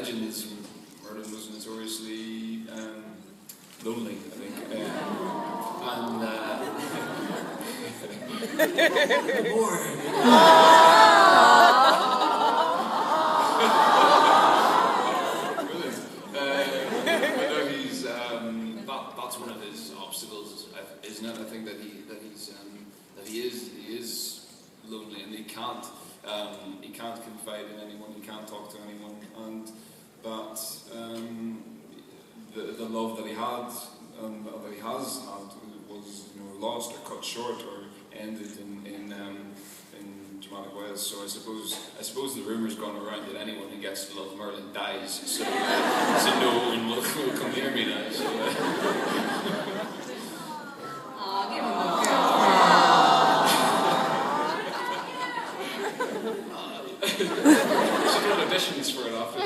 legend is Merlin was notoriously lonely, I think. That's one of his obstacles, isn't it? I think that he is lonely, and he can't confide in anyone, he can't talk to anyone, and that the love that he had that he has had was lost or cut short or ended in dramatic ways. So I suppose the rumour's gone around that anyone who gets to love Merlin dies. So no one will come near me now. So, give him a girl. Should run auditions for it after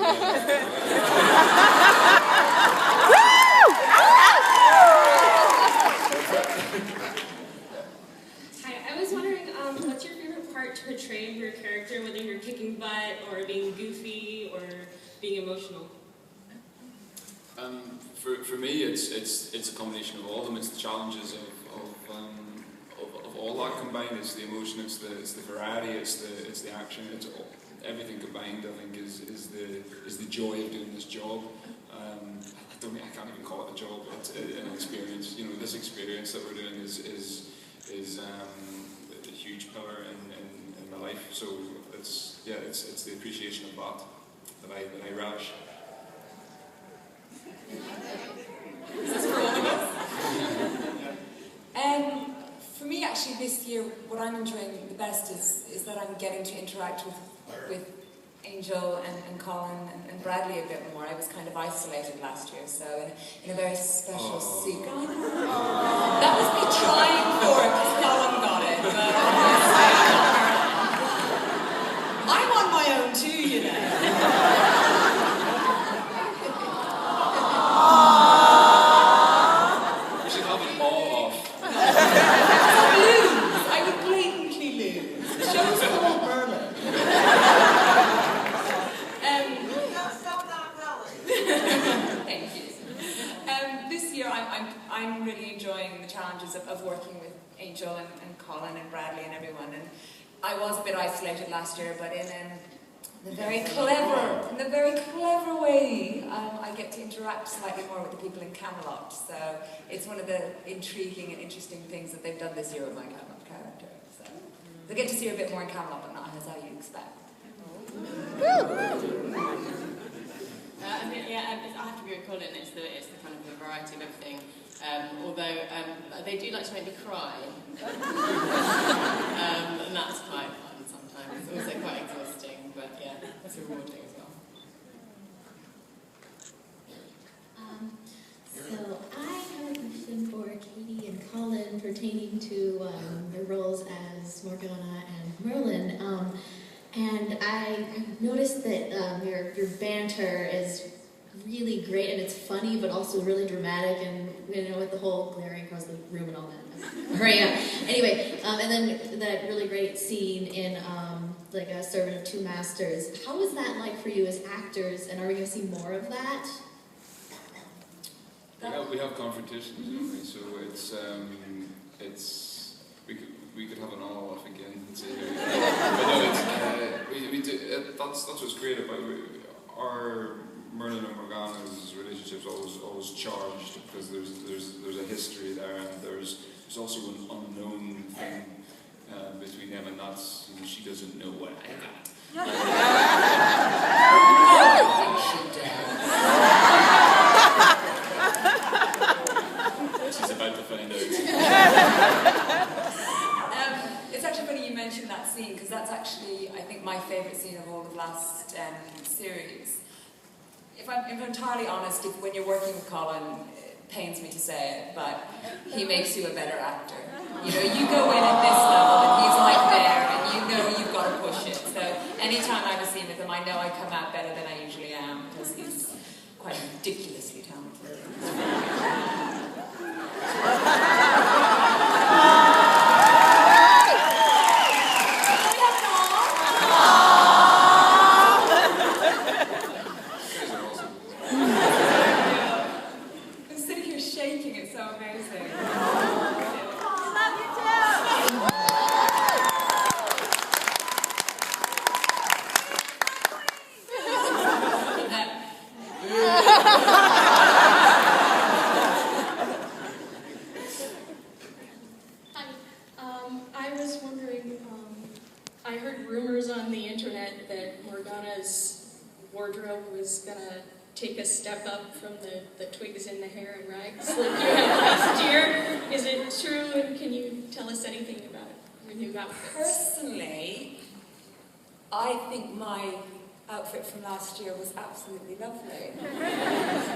to portray your character, whether you're kicking butt or being goofy or being emotional? For me, it's a combination of all of them. It's the challenges of all that combined. It's the emotion, it's the variety, it's the action. It's everything combined. I think is the joy of doing this job. I can't even call it a job. It's an experience. This experience that we're doing is a huge pillar in my life. So it's the appreciation of that I relish. Is this for all of us? For me, actually, this year, what I'm enjoying the best is that I'm getting to interact with Angel and Colin and Bradley a bit more. I was kind of isolated last year, so in a very special secret. That was me trying for it, because Colin got it, but I'm on my own too, you know. We should have it all off. I would blatantly lose. The show's called Merlin. Thank you. This year I'm really enjoying the challenges of working with Angel and Colin and Bradley and everyone. And I was a bit isolated last year, but in the very clever way, I get to interact slightly more with the people in Camelot. So it's one of the intriguing and interesting things that they've done this year with my Camelot character. So they get to see her a bit more in Camelot, but not as how you expect. I have to agree with Colin. It's the kind of the variety of everything. Although they do like to make me cry, and that's quite fun sometimes. It's also quite exhausting, but yeah, it's rewarding as well. So I have a question for Katie and Colin pertaining to their roles as Morgana and Merlin. And I noticed that your banter is really great, and it's funny, but also really dramatic, and with the whole glaring across the room and all that. Right, yeah. Anyway, and then that really great scene in like A Servant of Two Masters. How was that like for you as actors, and are we going to see more of that? We have confrontations, don't we? So we could have an all-off again. But no, we do. That's what's great about our Merlin and Morgana's relationship's always charged, because there's a history there, and there's also an unknown thing between them, and that's she doesn't know what I got. She's about to find out. It's actually funny you mentioned that scene, because that's actually, I think, my favourite scene of all of last series. If I'm entirely honest, when you're working with Colin, it pains me to say it, but he makes you a better actor. You go in at this level, and he's like there, and you've got to push it. So anytime I have a scene with him, I know I come out better than I usually am, because he's quite ridiculously talented. I was wondering, I heard rumors on the internet that Morgana's wardrobe was gonna take a step up from the twigs in the hair and rags like you had last year. Is it true, and can you tell us anything about your new outfits? Personally, I think my outfit from last year was absolutely lovely.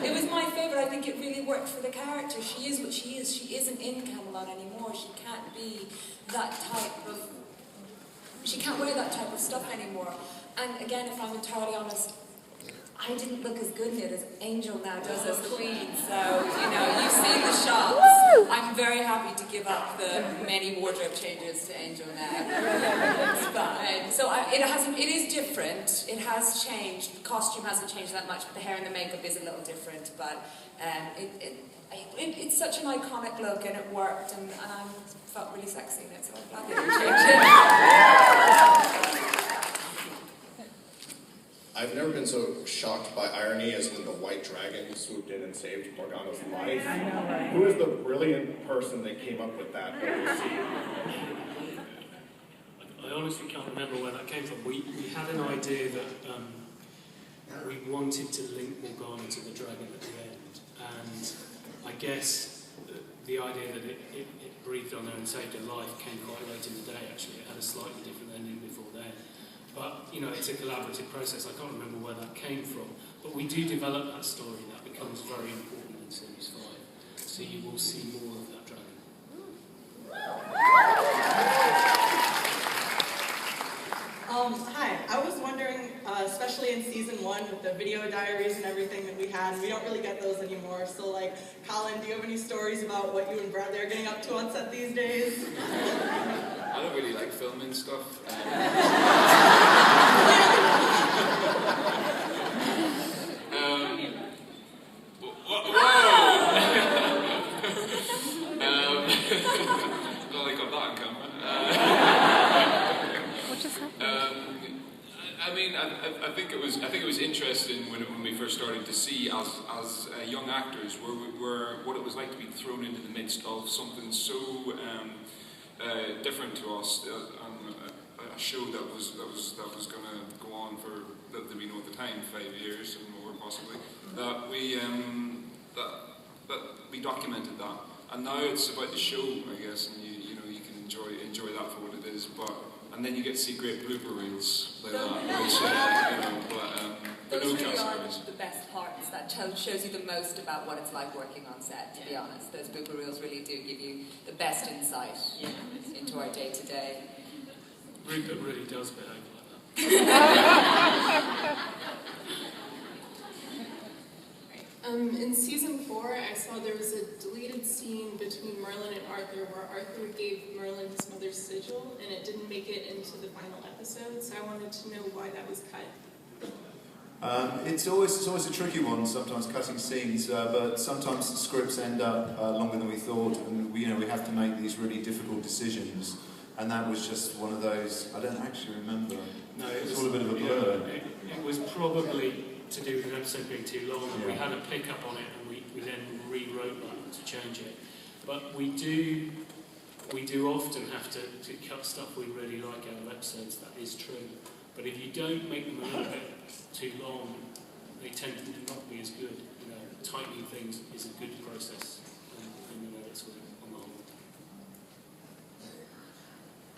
It was my favourite. I think it really worked for the character. She is what she is. She isn't in Camelot anymore. She can't be that type of... She can't wear that type of stuff anymore. And again, if I'm entirely honest, I didn't look as good in it as Angel now does as Queen. So, you know, you've seen the shots. I'm very happy to give up the many wardrobe changes to Angel now. It's fine. So it is different. It has changed. The costume hasn't changed that much, but the hair and the makeup is a little different. But it's such an iconic look, and it worked, and I felt really sexy in it, so I'm glad they didn't change it. I've never been so shocked by irony as when the white dragon swooped in and saved Morgana's life. I know, right? Who is the brilliant person that came up with that? I honestly can't remember where that came from. We had an idea that we wanted to link Morgana to the dragon at the end, and I guess the idea that it breathed on her and saved her life came quite late in the day. Actually, it had a slightly different ending before then. But, you know, it's a collaborative process. I can't remember where that came from. But we do develop that story. That becomes very important in Series 5. So you will see more of that dragon. Hi. I was wondering, especially in Season 1 with the video diaries and everything that we had, we don't really get those anymore. So, like, Colin, do you have any stories about what you and Bradley are getting up to on set these days? I don't really like filming stuff. Well, I got that on camera. I mean, I think it was interesting when we first started to see as young actors what it was like to be thrown into the midst of something so different to us, a show that was going to go on for that we know at the time 5 years and more possibly. That we documented that, and now it's about the show, I guess, and you know you can enjoy that for what it is, and then you get to see great blooper reels like that, which Those no really are stories. the best parts. That shows you the most about what it's like working on set, to be honest. Those blooper reels really do give you the best insight into our day-to-day. Rupert really does behave like that. In Season 4, I saw there was a deleted scene between Merlin and Arthur where Arthur gave Merlin his mother's sigil, and it didn't make it into the final episode, so I wanted to know why that was cut. It's always a tricky one, sometimes cutting scenes, but sometimes the scripts end up longer than we thought, and we have to make these really difficult decisions, and that was just one of those. I don't actually remember. No, it was all a bit of a blur. It was probably to do with an episode being too long, and we had a pick-up on it, and we then rewrote that to change it. But we do often have to cut stuff we really like out of episodes. That is true. But if you don't make them a little bit too long, they tend to not be as good. You know, tightening things is a good process, and it's on the whole.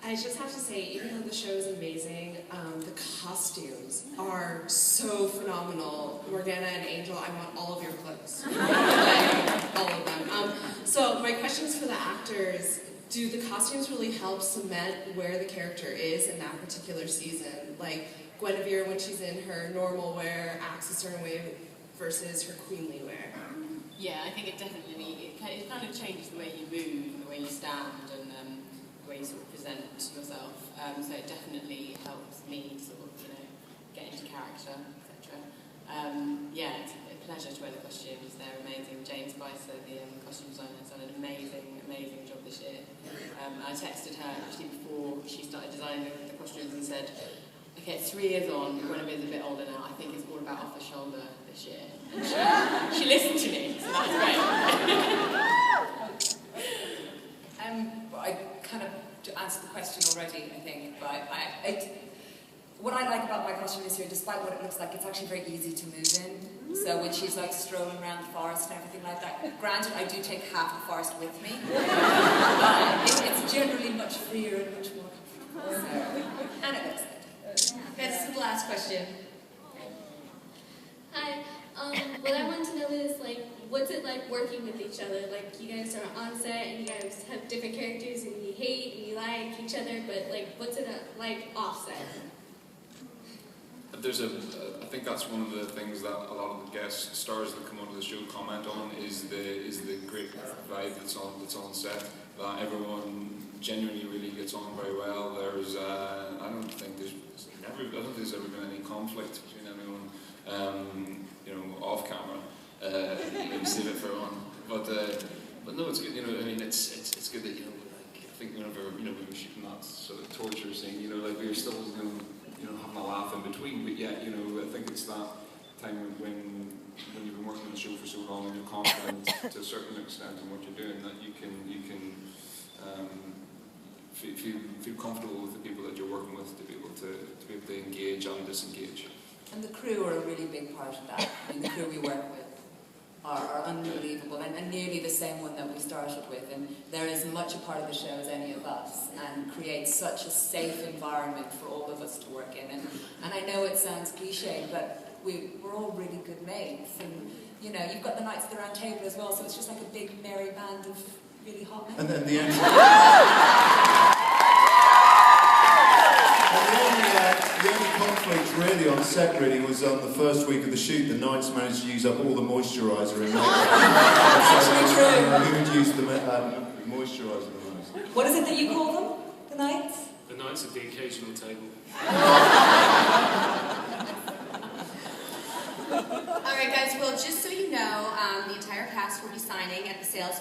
I just have to say, even though the show is amazing, the costumes are so phenomenal. Morgana and Angel, I want all of your clothes. All of them. So my questions for the actors, do the costumes really help cement where the character is in that particular season? Like Guinevere, when she's in her normal wear, acts a certain way versus her queenly wear. Yeah, I think it definitely, it kind of changes the way you move, the way you stand, and the way you sort of present yourself. So it definitely helps me sort of, get into character, etc. Yeah, it's a pleasure to wear the costumes. They're amazing. Jane Spicer, the costume designer, has done an amazing job this year. I texted her actually before she started designing the costumes and said, okay, it's 3 years on, Guinevere's a bit older now, I think it's about off the shoulder this year. And she listened to me, so that's great. I kind of answered the question already, I think, but what I like about my costume this year, despite what it looks like, it's actually very easy to move in. So when she's like strolling around the forest and everything like that, granted, I do take half the forest with me, but it's generally much freer and much more comfortable. So, and it looks good. That's the last question. Hi. What I want to know is, like, what's it like working with each other? Like, you guys are on set and you guys have different characters and you hate and you like each other, but, like, what's it like offset? I think that's one of the things that a lot of the guest stars that come onto the show comment on is the great vibe that's on set. That everyone genuinely really gets on very well. There's I don't think there's ever been any conflict between anyone. Off camera. Save it for on. But no, it's good. I mean, it's good that I think whenever we were shooting that sort of torture scene, we were still having a laugh in between. But yet, I think it's that time when you've been working on the show for so long and you're confident to a certain extent in what you're doing that you can feel comfortable with the people that you're working with to be able to engage and disengage. And the crew are a really big part of that. I mean, the crew we work with are unbelievable, and nearly the same one that we started with. And they're as much a part of the show as any of us, and create such a safe environment for all of us to work in. And I know it sounds cliche, but we're all really good mates. And you've got the Knights of the Round Table as well, so it's just like a big merry band of really hot men. And then the only conflict really on set was on the first week of the shoot. The Knights managed to use up all the moisturiser in makeup. Actually true. Who would use the moisturiser the most? What is it that you call them? The Knights? The Knights of the Occasional Table. All right, guys. Well, just so you know, the entire cast will be signing at the sales